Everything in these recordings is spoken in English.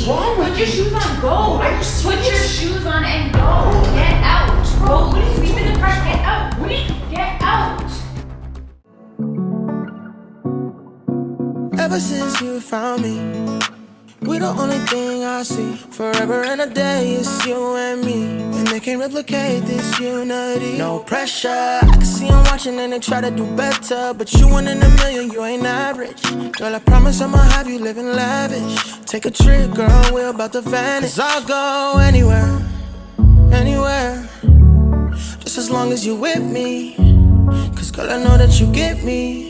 What's wrong with Put your shoes on, go. Are you Put your serious? shoes on and go. Get out. Go. Sleep in the car. Get out. Get out. Ever since you found me, we the only thing I see. Forever and a day, it's you and me. And they can replicate this unity. No pressure. I can see them watching and they try to do better. But you one in a million, you ain't average. Girl, I promise I'ma have you living lavish. Take a trip, girl, we're about to vanish. 'Cause I'll go anywhere, anywhere. Just as long as you with me. 'Cause girl, I know that you get me.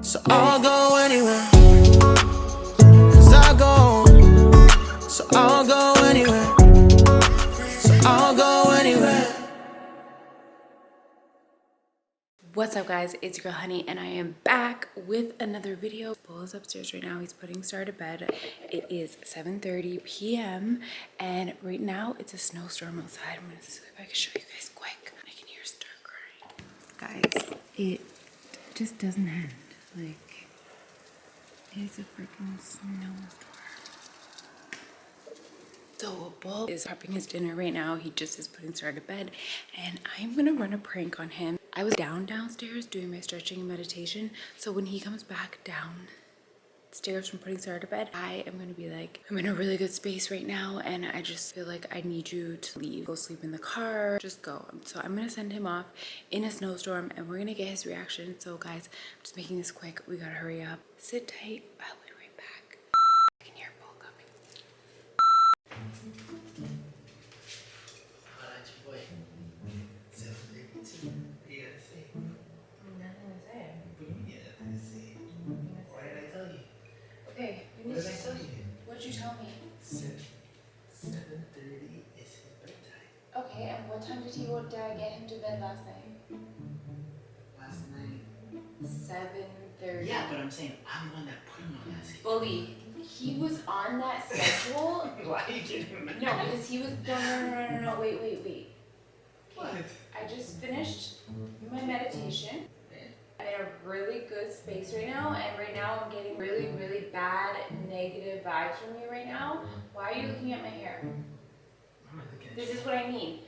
So I'll go anywhere. 'Cause I'll go. So I'll go anywhere. So I'll go anywhere. What's up, guys? It's your girl Honey, and I am back with another video. Bull is upstairs right now. He's putting Star to bed. It is 7:30 p.m. and right now it's a snowstorm outside. I'm gonna see if I can show you guys quick. I can hear Star crying. Guys, it just doesn't end. Like, it's a freaking snowstorm. So Bull is prepping his dinner right now. He just is putting Star to bed, and I'm gonna run a prank on him. I was downstairs doing my stretching and meditation, so when he comes back downstairs from putting Star to bed, I am gonna be like, I'm in a really good space right now, and I just feel like I need you to leave. Go sleep in the car, just go. So I'm gonna send him off in a snowstorm, and we're gonna get his reaction. So guys, I'm just making this quick. We gotta hurry up. Sit tight. I'll be right back. I can hear Bull coming. Okay, What did I tell you? What'd you tell me? 7:30 is his bedtime. Okay, and what time did I get him to bed last night? Last night. 7:30. Yeah, but I'm saying I'm the one that put him on that schedule. Bully, he was on that schedule. Why are you getting him? No, because he was. No, wait. What? I just finished my meditation. I'm in a really good space right now, and right now I'm getting really, really bad negative vibes from you right now. Why are you looking at my hair? I'm not looking at This you. is what I mean.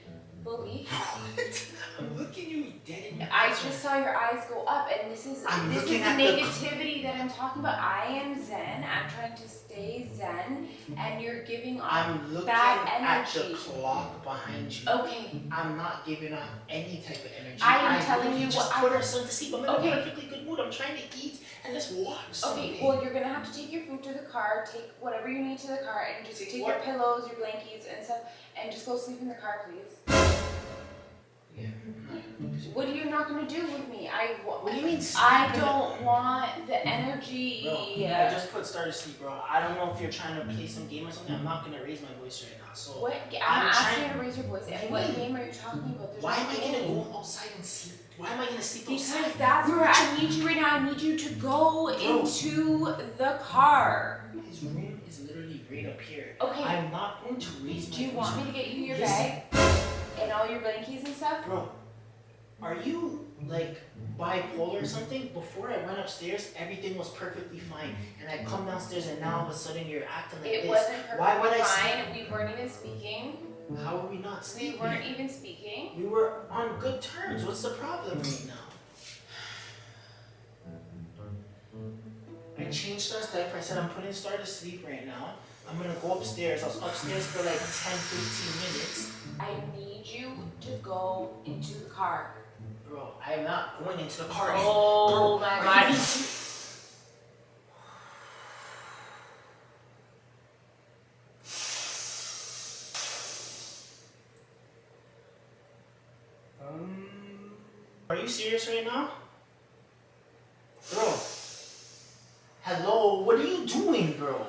Bully. What? I'm looking you dead in your I eyes. just saw your eyes go up, and this is I'm the looking at the- negativity that I'm talking about. I am zen. I'm trying to stay zen, and you're giving off I'm looking bad at the energy. clock behind you. Okay. I'm not giving off any type of energy. I am telling literally you just what put our son to sleep. I'm in Okay. a perfectly good mood. I'm trying to eat and just watch something. Okay, well, you're gonna have to take your food to the car, take whatever you need to the car, and just Take take what? your pillows, your blankets, and stuff, and just go sleep in the car, please. Yeah. What are you not gonna do with me? What do you mean? I sleep in don't want the energy. Bro, I just put Star to sleep, bro. I don't know if you're trying to play some game or something. I'm not gonna raise my voice right now. So What? I'm asking you to raise your voice. And what game are you talking about? There's why no am I game. gonna go outside and sleep? Why am I gonna sleep Because outside? that's where I need you right now. I need you to go into the car. His room is literally right up here. Okay. I'm not going to raise my Do you voice. want me to get you your Listen. bag and all your blankets and stuff? Bro, are you like bipolar or something? Before I went upstairs, everything was perfectly fine. And I come downstairs and now all of a sudden you're acting like It this. wasn't Why would perfectly I fine. We weren't even speaking. How are we not We sleeping? weren't even speaking. We were on good terms. What's the problem right now? I changed Star's diaper. I said I'm putting Star to sleep right now. I'm gonna go upstairs. I was upstairs for like 10-15 minutes. I need you to go into the car. Bro, I'm not going into the car. Oh Bro, my are god. you- Are you serious right now? Bro. Hello, what are you doing, bro?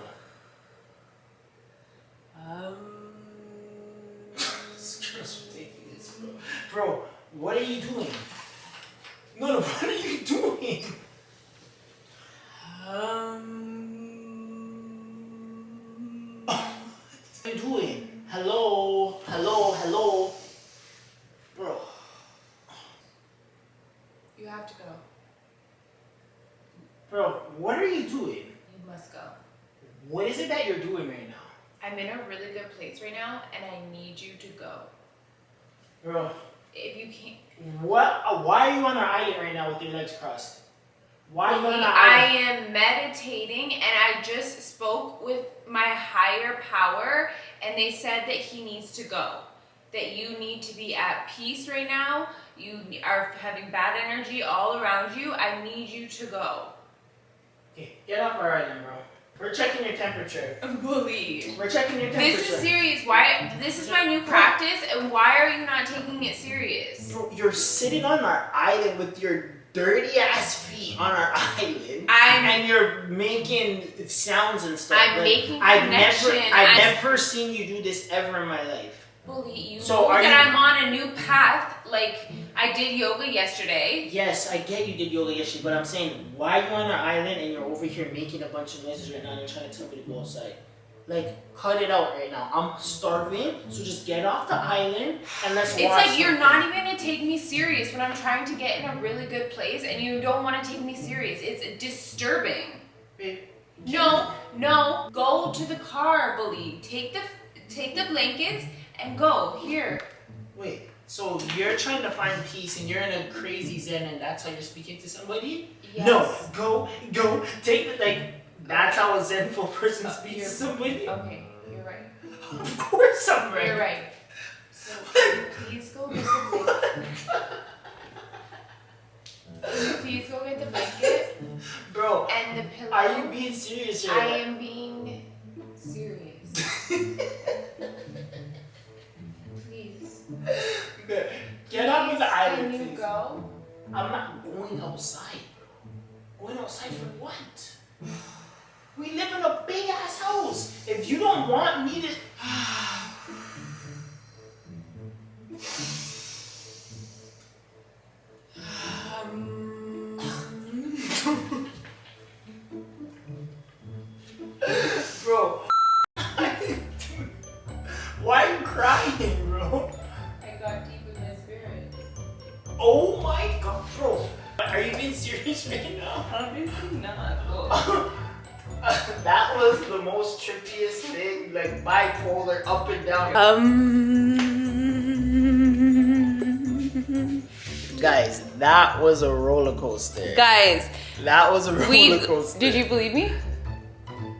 This girl's ridiculous, bro. Bro, what are you doing? No, what are you doing? What are you doing? Hello. Bro. You have to go. Bro, what are you doing? You must go. What is it that you're doing right now? I'm in a really good place right now, and I need you to go. Bro, If you can't. what? Why are you on our island right now with your legs crossed? Why are you on our I island? am meditating, and I just spoke with my higher power, and they said that he needs to go. That you need to be at peace right now. You are having bad energy all around you. I need you to go. Okay, get off our island, bro. We're checking your temperature. Bully. We're checking your temperature. This is serious. Why? This is my new practice, and why are you not taking it serious? Bro, you're sitting on our island with your dirty ass feet on our island, and you're making sounds and stuff. I'm making I've connection. never seen you do this ever in my life. Bully, you So know are that you- I'm on a new path. Like, I did yoga yesterday. Yes, I get you did yoga yesterday, but I'm saying, why are you on our island and you're over here making a bunch of noises right now and you're trying to tell me to go outside? Like, cut it out right now. I'm starving, so just get off the island and let's watch. It's like you're something. not even gonna take me serious when I'm trying to get in a really good place, and you don't want to take me serious. It's disturbing. Babe, No, go to the car, Bully. Take the blankets and go. Here. wait, so you're trying to find peace and you're in a crazy zen and that's how you're speaking to somebody? Yes. No, go, take it, like, that's how a zenful person speaks to somebody? Okay, you're right. Of course I'm right. You're right. So please go get the blanket. Please go get the blanket Bro, and the pillow. are you being serious right I now? am being serious. Please. Get off of the island, Can you please. go? I'm not going outside. Going outside for what? We live in a big ass house. If you don't want me to. Bro. Why are you crying, bro? I got deep in my spirit. Oh my god, bro. Are you being serious right now? Obviously not. That was the most trippiest thing, like bipolar, up and down. Guys, that was a roller coaster. Guys, That was a roller coaster. did you believe me?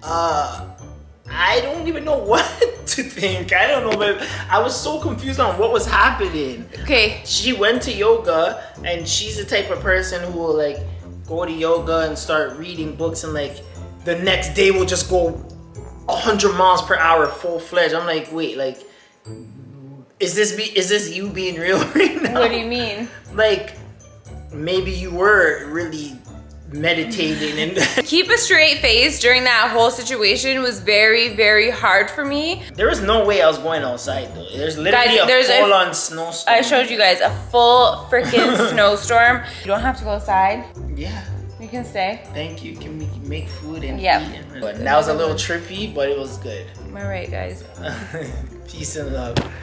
I don't even know what to think. I don't know, but I was so confused on what was happening. Okay. She went to yoga, and she's the type of person who will like go to yoga and start reading books, and like the next day will just go 100 miles per hour full fledged. I'm like, wait, like, is this you being real right now? What do you mean? Like, maybe you were really meditating and Keep a straight face during that whole situation was very, very hard for me. there was no way I was going outside though. There's literally Guys, there's a a- full-on snowstorm. I showed you guys a full freaking snowstorm. You don't have to go outside. Yeah. You can stay. Thank you. Can we make food and Yep. eat? But that was a little trippy, but it was good. Am I right, guys? Peace and love.